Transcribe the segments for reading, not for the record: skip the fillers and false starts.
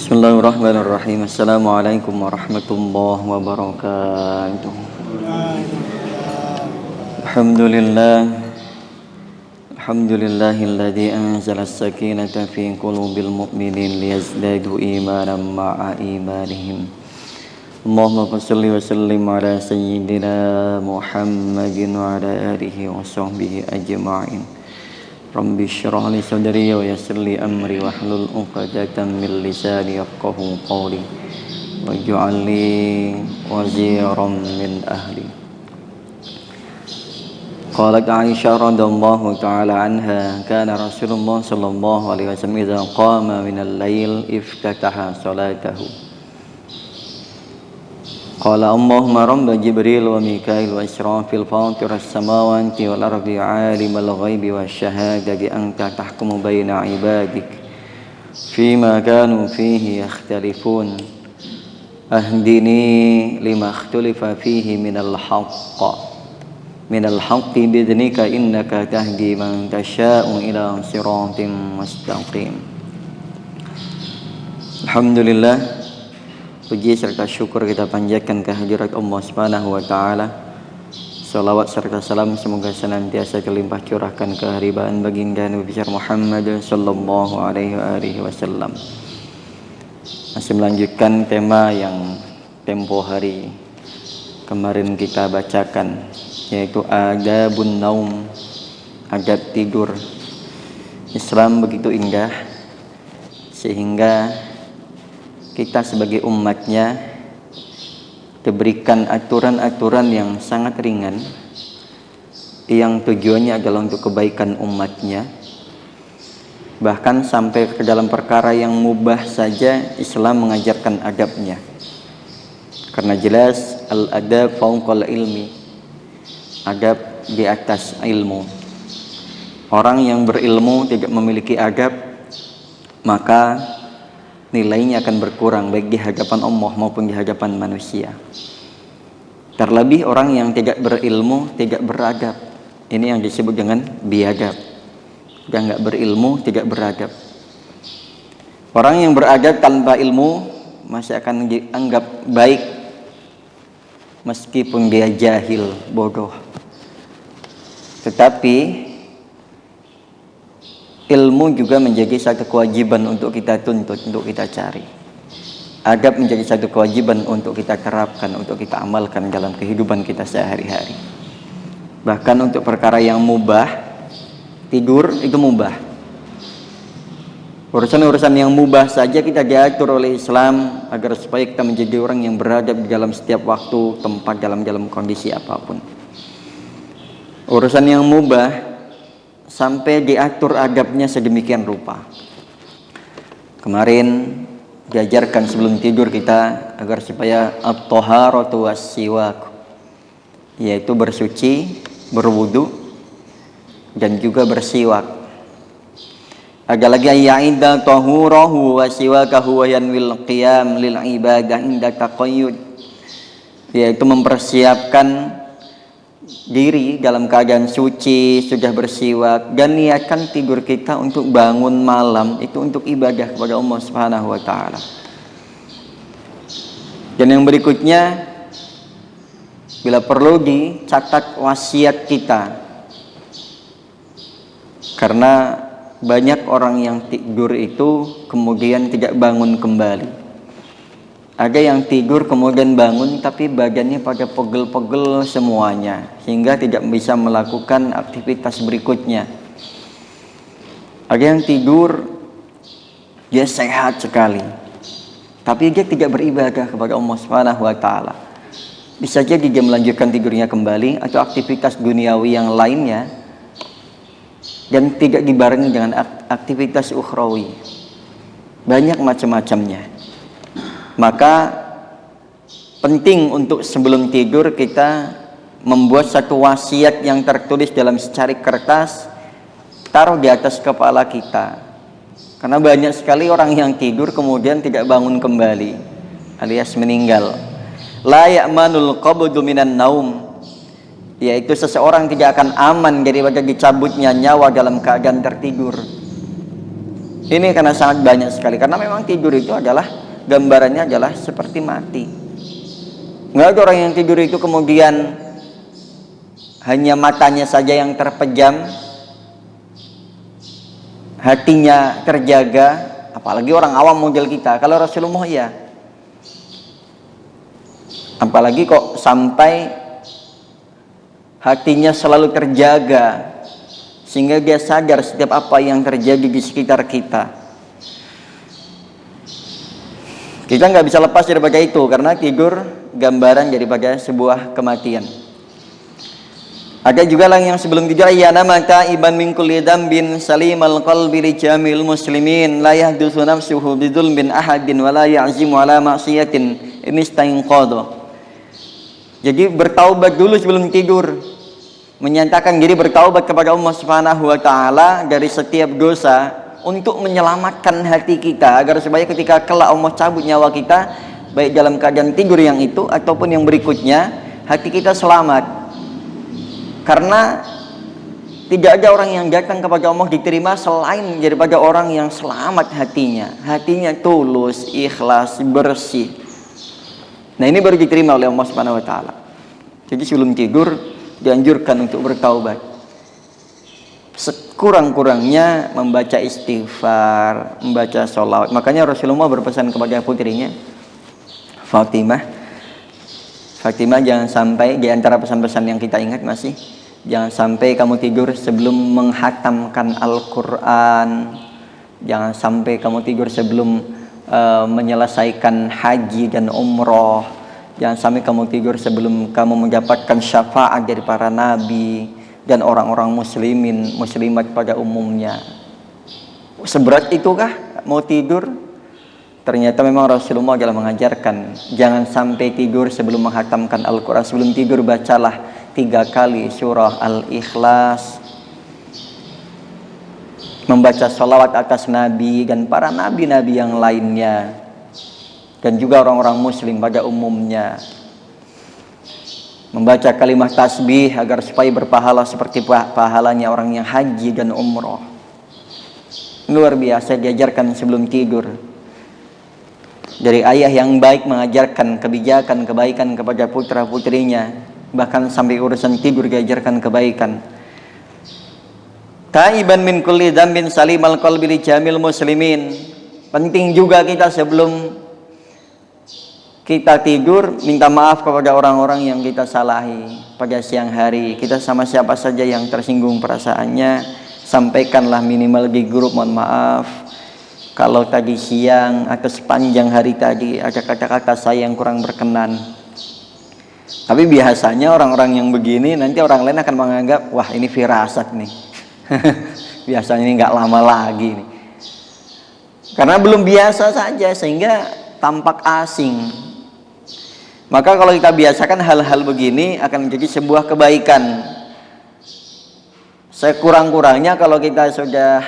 Bismillahirrahmanirrahim. Assalamualaikum warahmatullahi wabarakatuh. Alhamdulillah. Alhamdulillahilladzi anzala as-sakinata fi qulubil mu'minin liyazdadu imanan ma'a imanihim. Allahumma shalli wa sallim ala sayyidina Muhammadin wa ala alihi wa sahbihi ajma'in. Rabbi shrah li sadri wa yassir li amri wahlul 'uqdatam min lisani yafqahu qawli waj'al li waziran min ahli. Qalat Aisyah radhiyallahu ta'ala anha kana Rasulullah sallallahu alaihi wasallam idza qama min al-lail iftataha salatahu qala Allahumma rabba Jibril wa Mikail wa Israfil fatir as-samawati wal ardi alimal ghaibi wasyahadati anta tahkumu baina ibadik fima kanu fihi yakhtalifun ahdini lima ikhtalafa fihi minal haqqi bidnika innaka tahdi man tasha'u ila siratim mustaqim. Alhamdulillah, puji serta syukur kita panjatkan kehadirat Allah Subhanahu wa taala. Salawat serta salam semoga senantiasa terlimpah curahkan keharibaan baginda Nabi besar Muhammad sallallahu alaihi wasallam. Masih melanjutkan tema yang tempo hari kemarin kita bacakan, yaitu adabun naum, adab tidur. Islam begitu indah sehingga kita sebagai umatnya diberikan aturan-aturan yang sangat ringan yang tujuannya adalah untuk kebaikan umatnya. Bahkan sampai ke dalam perkara yang mubah saja Islam mengajarkan adabnya. Karena jelas al-adab fauqal ilmi, adab di atas ilmu. Orang yang berilmu tidak memiliki adab, maka nilainya akan berkurang baik di hadapan Allah maupun di hadapan manusia. Terlebih orang yang tidak berilmu, tidak beradab. Ini yang disebut dengan biadab. Dia nggak berilmu, tidak beradab. Orang yang beradab tanpa ilmu masih akan dianggap baik meskipun dia jahil, bodoh. Tetapi ilmu juga menjadi satu kewajiban untuk kita tuntut, untuk kita cari. Adab menjadi satu kewajiban untuk kita terapkan, untuk kita amalkan dalam kehidupan kita sehari-hari. Bahkan untuk perkara yang mubah, tidur itu mubah. Urusan-urusan yang mubah saja kita diatur oleh Islam agar supaya kita menjadi orang yang beradab di dalam setiap waktu, tempat, dalam kondisi apapun. Urusan yang mubah sampai diatur adabnya sedemikian rupa. Kemarin diajarkan sebelum tidur kita agar supaya at-taharatu was-siwak, yaitu bersuci, berwudu dan juga bersiwak. Ada lagi ya'ida tahurahu wa siwakahu wa yanwil qiyam lil ibadah inda taqayyud, yaitu mempersiapkan diri dalam keadaan suci, sudah bersiwak, dan niatkan tidur kita untuk bangun malam itu untuk ibadah kepada Allah Subhanahu wa taala. Dan yang berikutnya, bila perlu dicatat wasiat kita. Karena banyak orang yang tidur itu kemudian tidak bangun kembali. Ada yang tidur kemudian bangun tapi badannya pada pegel-pegel semuanya, hingga tidak bisa melakukan aktivitas berikutnya. Ada yang tidur dia sehat sekali, tapi dia tidak beribadah kepada Allah Subhanahu wa taala. Bisa jadi dia melanjutkan tidurnya kembali atau aktivitas duniawi yang lainnya, dan tidak dibarengi dengan aktivitas ukhrawi. Banyak macam-macamnya. Maka penting untuk sebelum tidur kita membuat satu wasiat yang tertulis dalam secari kertas, taruh di atas kepala kita. Karena banyak sekali orang yang tidur kemudian tidak bangun kembali, alias meninggal. La ya'manul qabdu minan naum, yaitu seseorang tidak akan aman daripada dicabutnya nyawa dalam keadaan tertidur. Ini karena sangat banyak sekali, karena memang tidur itu adalah gambarannya adalah seperti mati. Nggak ada orang yang tidur itu kemudian hanya matanya saja yang terpejam, hatinya terjaga, apalagi orang awam model kita. Kalau Rasulullah ya, apalagi kok sampai hatinya selalu terjaga sehingga dia sadar setiap apa yang terjadi di sekitar kita. Kita nggak bisa lepas daripada itu, karena tidur gambaran daripada sebuah kematian. Ada juga yang sebelum tidur, yana maka iban min kulli dambin salimal qalbi li jamil muslimin la yahdutsu nafsuhu bidzulmin ahadin wa la ya'zimu ala ma'siyatin in istayqadha. Jadi bertaubat dulu sebelum tidur, menyatakan diri bertaubat kepada Allah Subhanahu wa taala dari setiap dosa untuk menyelamatkan hati kita, agar supaya ketika kelak Allah cabut nyawa kita, baik dalam keadaan tidur yang itu ataupun yang berikutnya, hati kita selamat. Karena tidak ada orang yang datang kepada Allah diterima selain daripada orang yang selamat hatinya. Hatinya tulus, ikhlas, bersih. Nah, ini baru diterima oleh Allah Subhanahu wa taala. Jadi sebelum tidur dianjurkan untuk bertaubat. Sekurang-kurangnya membaca istighfar, membaca sholawat. Makanya Rasulullah berpesan kepada putrinya Fatimah, jangan sampai, di antara pesan-pesan yang kita ingat masih, jangan sampai kamu tidur sebelum menghatamkan Al-Quran, jangan sampai kamu tidur sebelum menyelesaikan haji dan umroh, jangan sampai kamu tidur sebelum kamu mendapatkan syafaat dari para nabi dan orang-orang muslimin, muslimat pada umumnya. Seberat itukah mau tidur? Ternyata memang Rasulullah adalah mengajarkan jangan sampai tidur sebelum menghatamkan Al-Quran. Sebelum tidur bacalah 3 kali surah Al-Ikhlas, membaca sholawat atas Nabi dan para nabi-nabi yang lainnya, dan juga orang-orang muslim pada umumnya, membaca kalimat tasbih agar supaya berpahala seperti pahalanya orang yang haji dan umroh. Luar biasa diajarkan sebelum tidur. Dari ayah yang baik mengajarkan kebijakan, kebaikan kepada putra-putrinya, bahkan sampai urusan tidur diajarkan kebaikan. Taiban min kulli dzambin salimal qalbi li jamil muslimin. Penting juga kita sebelum kita tidur minta maaf kepada orang-orang yang kita salahi pada siang hari. Kita sama siapa saja yang tersinggung perasaannya, sampaikanlah minimal di grup, mohon maaf kalau tadi siang atau sepanjang hari tadi ada kata-kata saya yang kurang berkenan. Tapi biasanya orang-orang yang begini nanti orang lain akan menganggap, wah ini firasat nih. Biasanya ini nggak lama lagi nih. Karena belum biasa saja sehingga tampak asing. Maka kalau kita biasakan hal-hal begini akan menjadi sebuah kebaikan. Sekurang-kurangnya kalau kita sudah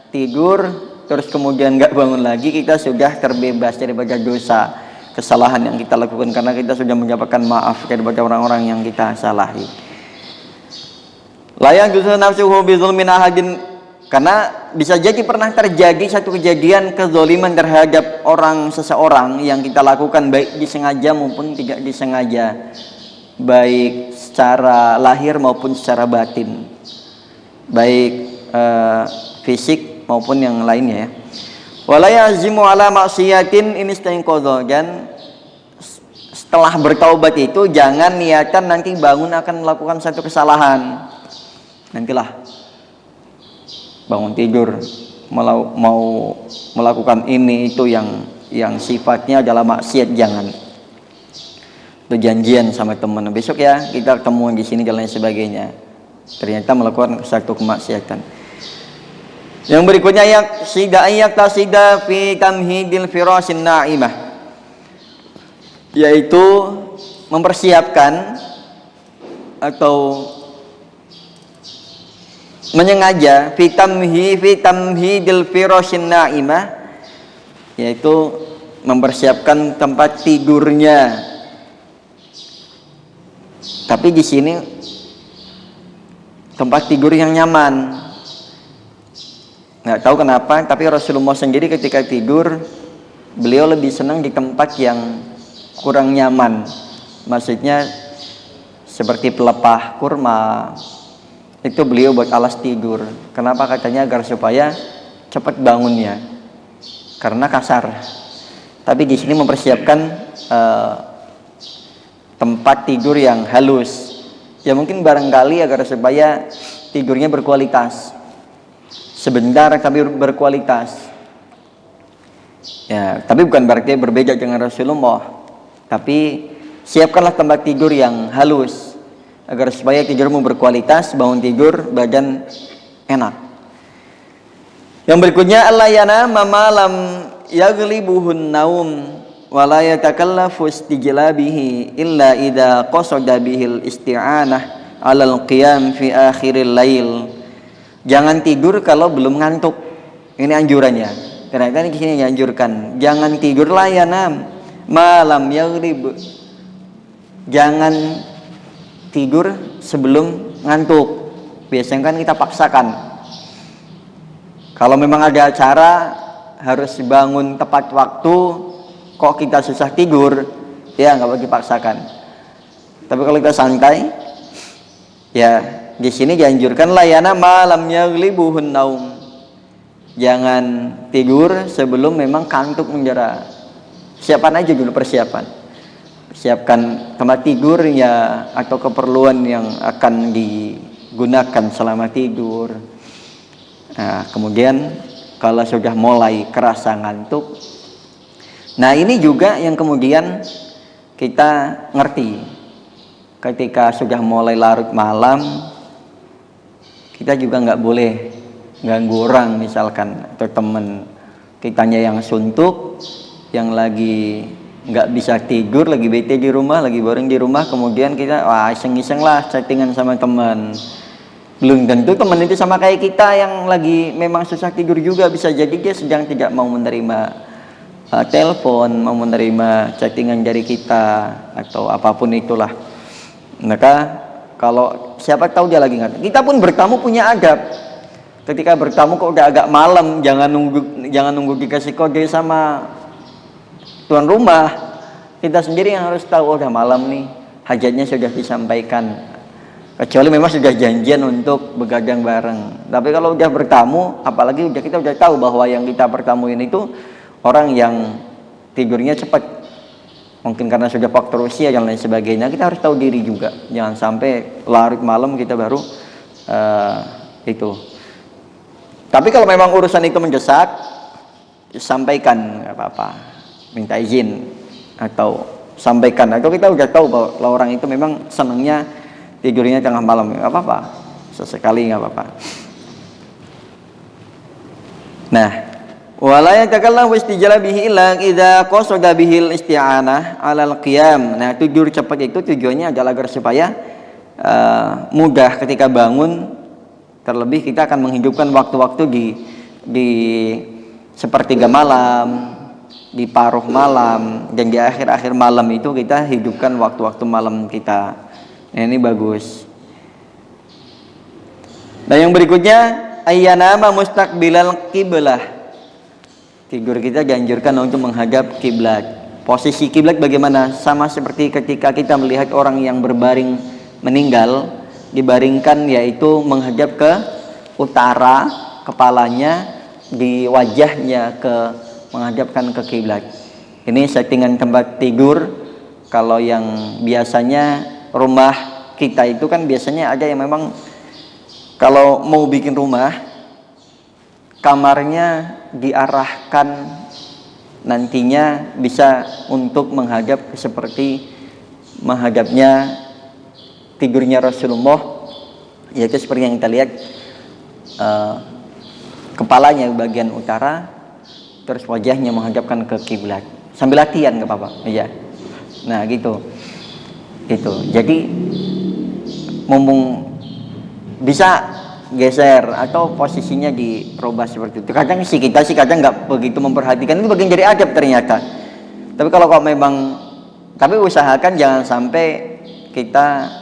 tidur terus kemudian nggak bangun lagi, kita sudah terbebas daripada dosa, kesalahan yang kita lakukan, karena kita sudah mendapatkan maaf daripada orang-orang yang kita salahi. Layak justru nafsuhu bizulmin ahadin, karena bisa jadi pernah terjadi satu kejadian kezaliman terhadap seseorang yang kita lakukan, baik disengaja maupun tidak disengaja, baik secara lahir maupun secara batin, baik fisik maupun yang lainnya ya. Wala yazimu ala maksiatin in istayqadha, dan setelah bertaubat itu jangan niatan nanti bangun akan melakukan satu kesalahan. Nantilah bangun tidur mau melakukan ini itu yang sifatnya adalah maksiat, jangan. Itu janjian sama teman, besok ya kita ketemuan di sini dan lain sebagainya. Ternyata melakukan satu kemaksiatan. Yang berikutnya tasida fi tamhidil firasin na'imah, yaitu mempersiapkan atau menyengaja fi tamhidil firasin na'imah, yaitu mempersiapkan tempat tidurnya. Tapi di sini tempat tidur yang nyaman. Nggak tahu kenapa, tapi Rasulullah sendiri ketika tidur, beliau lebih senang di tempat yang kurang nyaman. Maksudnya seperti pelepah kurma, itu beliau buat alas tidur. Kenapa? Katanya agar supaya cepat bangunnya, karena kasar. Tapi di sini mempersiapkan tempat tidur yang halus. Ya mungkin barangkali agar supaya tidurnya berkualitas. Sebentar tapi berkualitas. Ya, tapi bukan berarti berbeda dengan Rasulullah. Tapi siapkanlah tempat tidur yang halus agar supaya tidurmu berkualitas, bangun tidur badan enak. Yang berikutnya, Allah yanama malam yaghlibuhun naum wa la yatakallafu istijlabihi illa idza qasada bihil isti'anah 'alal qiyam fi akhiril lail. Jangan tidur kalau belum ngantuk. Ini anjurannya. Ternyata di sini dianjurkan, jangan tidurlah yanam malam yaghlib. Jangan tidur sebelum ngantuk. Biasanya kan kita paksakan. Kalau memang ada acara harus bangun tepat waktu, kok kita susah tidur, ya nggak boleh dipaksakan. Tapi kalau kita santai, ya di sini dianjurkan layana malam yaghlibuhun naum. Jangan tidur sebelum memang kantuk menjera. Siapkan aja dulu persiapan. Siapkan tempat tidur ya atau keperluan yang akan digunakan selama tidur. Nah, kemudian kalau sudah mulai kerasa ngantuk, nah ini juga yang kemudian kita ngerti. Ketika sudah mulai larut malam, kita juga nggak boleh ganggu orang misalkan, atau temen kitanya yang suntuk, yang lagi nggak bisa tidur, lagi bete di rumah, lagi boring di rumah, kemudian kita iseng-iseng lah chattingan sama teman. Belum tentu teman itu sama kayak kita yang lagi memang susah tidur juga, bisa jadi dia sedang tidak mau menerima telepon, mau menerima chattingan dari kita atau apapun itulah. Maka kalau siapa tahu dia lagi ngantuk, kita pun bertamu punya adab. Ketika bertamu kok udah agak malam, jangan nunggu dikasih kode sama tuan rumah. Kita sendiri yang harus tahu, udah malam nih, hajatnya sudah disampaikan. Kecuali memang sudah janjian untuk begadang bareng. Tapi kalau udah bertamu, apalagi kita udah tahu bahwa yang kita pertamuin itu orang yang tidurnya cepat, mungkin karena sudah faktor usia dan lain sebagainya, kita harus tahu diri juga. Jangan sampai larut malam kita baru itu. Tapi kalau memang urusan itu mendesak, sampaikan, nggak apa-apa, minta izin atau sampaikan. Atau kita udah tahu bahwa orang itu memang senangnya tidurnya tengah malam, nggak apa-apa, sesekali nggak apa-apa. Nah, wala yatakallamu istijlabihi illa idza qasada bihil isti'anah 'alal qiyam. Nah, tidur cepat itu tujuannya adalah agar supaya mudah ketika bangun. Terlebih kita akan menghidupkan waktu-waktu di sepertiga malam, di paruh malam, dan di akhir-akhir malam itu kita hidupkan waktu-waktu malam kita. Nah, ini bagus. Nah, yang berikutnya ayyanama mustaqbilal qiblah. Tidur kita dianjurkan untuk menghadap kiblat. Posisi kiblat bagaimana? Sama seperti ketika kita melihat orang yang berbaring meninggal, dibaringkan yaitu menghadap ke utara, kepalanya di wajahnya menghadapkan ke kiblat. Ini settingan tempat tidur. Kalau yang biasanya rumah kita itu kan biasanya ada yang memang kalau mau bikin rumah, kamarnya diarahkan nantinya bisa untuk menghadap seperti menghadapnya tidurnya Rasulullah, yaitu seperti yang kita lihat, kepalanya bagian utara, terus wajahnya menghadapkan ke kiblat. Sambil latihan nggak apa-apa, iya. Nah gitu. Jadi mumpung bisa geser atau posisinya dirubah seperti itu. Kadang kita kadang nggak begitu memperhatikan, itu bagian dari adab ternyata. Tapi kalau memang, tapi usahakan jangan sampai kita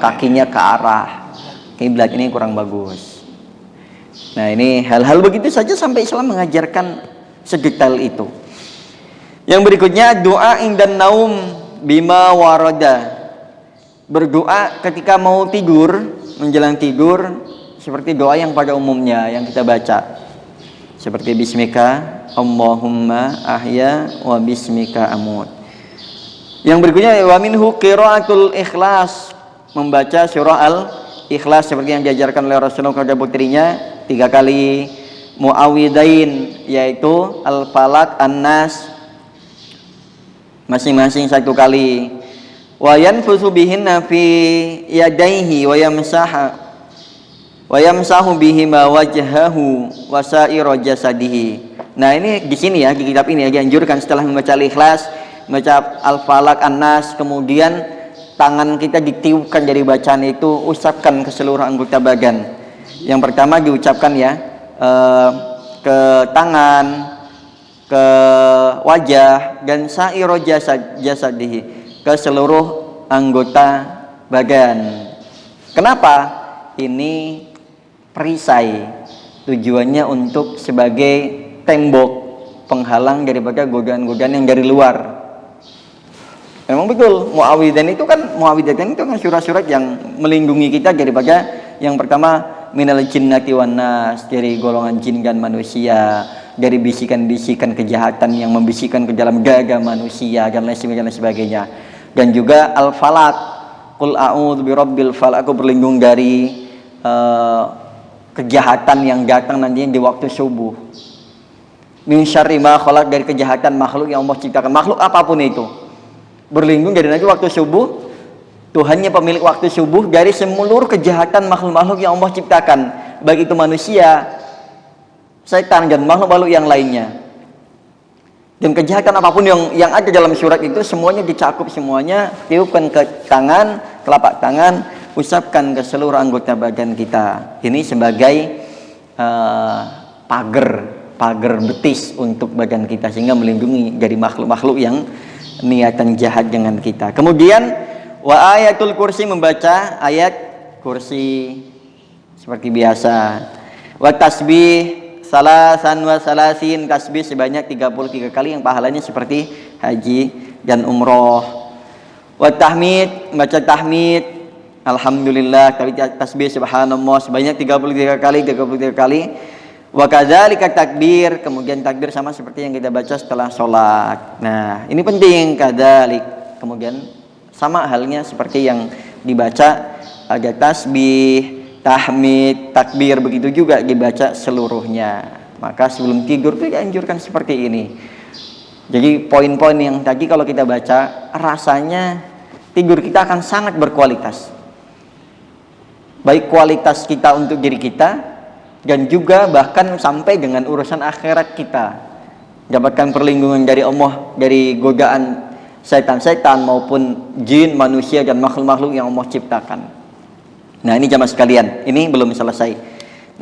kakinya ke arah kiblat ini kurang bagus. Nah, ini hal-hal begitu saja sampai Islam mengajarkan sedetail itu. Yang berikutnya, doa indan naum bima warada. Berdoa ketika mau tidur, menjelang tidur, seperti doa yang pada umumnya yang kita baca. Seperti bismika Allahumma ahya wa bismika amut. Yang berikutnya, wa minhu qiraatul ikhlas, membaca surah al-ikhlas seperti yang diajarkan oleh Rasulullah kepada putrinya 3 kali. Muawwidain, yaitu al-falaq, an-nas, masing-masing 1 kali. Wa yanfusu bihinna fi yadayhi wa yamsahu bihima wajhahu wa sa'ira jasadihi. Nah, ini di sini ya, di kitab ini ya dianjurkan setelah membaca al-ikhlas, membaca al-falaq, an-nas, kemudian tangan kita ditiupkan dari bacaan itu, ucapkan ke seluruh anggota badan. Yang pertama diucapkan ya ke tangan, ke wajah, dan sa'iro jasadihi, ke seluruh anggota badan. Kenapa? Ini perisai, tujuannya untuk sebagai tembok penghalang daripada godaan-godaan yang dari luar. Memang betul, muawwidatain itu kan surat-surat yang melindungi kita daripada yang pertama minal jinnati wan nas, dari golongan jin dan manusia, dari bisikan-bisikan kejahatan yang membisikkan ke dalam dada manusia dan lain sebagainya. Dan juga al-falaq, qul a'udzu birabbil falaq, aku berlindung dari kejahatan yang datang nantinya di waktu subuh. Min syarri ma khalaq, dari kejahatan makhluk yang Allah ciptakan, makhluk apapun itu. Berlindung dari nanti waktu subuh, Tuhannya pemilik waktu subuh, dari seluruh kejahatan makhluk-makhluk yang Allah ciptakan, baik itu manusia, setan, dan makhluk-makhluk yang lainnya. Dan kejahatan apapun yang ada dalam surat itu semuanya dicakup, semuanya tiupkan ke tangan, telapak tangan, usapkan ke seluruh anggota badan kita. Ini sebagai pagar betis untuk badan kita, sehingga melindungi dari makhluk-makhluk yang niatan jahat dengan kita. Kemudian wa ayatul kursi, membaca ayat kursi seperti biasa. Wa tasbih salasan wa salasin, tasbih sebanyak 33 kali yang pahalanya seperti haji dan umroh. Wa tahmid, membaca tahmid alhamdulillah, tasbih subhanallah sebanyak 33 kali. Wa kadzalika takbir, kemudian takbir sama seperti yang kita baca setelah sholat. Nah, ini penting, kadzalik. Kemudian sama halnya seperti yang dibaca, ada tasbih, tahmid, takbir, begitu juga dibaca seluruhnya. Maka sebelum tidur itu dianjurkan seperti ini. Jadi poin-poin yang tadi kalau kita baca, rasanya tidur kita akan sangat berkualitas. Baik kualitas kita untuk diri kita, dan juga bahkan sampai dengan urusan akhirat kita. Dapatkan perlindungan dari Allah dari godaan setan-setan maupun jin, manusia, dan makhluk-makhluk yang Allah ciptakan. Nah, ini jamaah sekalian, ini belum selesai.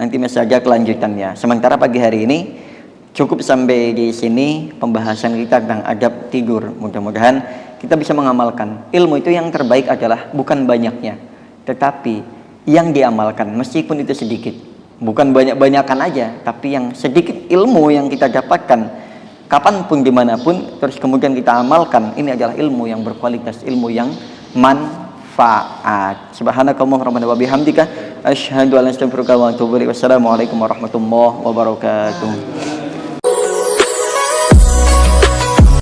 Nanti masih ada kelanjutannya. Sementara pagi hari ini cukup sampai di sini pembahasan kita tentang adab tidur. Mudah-mudahan kita bisa mengamalkan. Ilmu itu yang terbaik adalah bukan banyaknya, tetapi yang diamalkan, meskipun itu sedikit. Bukan banyak-banyakan aja, tapi yang sedikit ilmu yang kita dapatkan kapanpun, dimanapun, terus kemudian kita amalkan, ini adalah ilmu yang berkualitas, ilmu yang manfaat. Subhanakallahumma wa bihamdika asyhadu an la ilaha illa anta astaghfiruka wa atubu ilaik. Wassalamualaikum warahmatullahi wabarakatuh.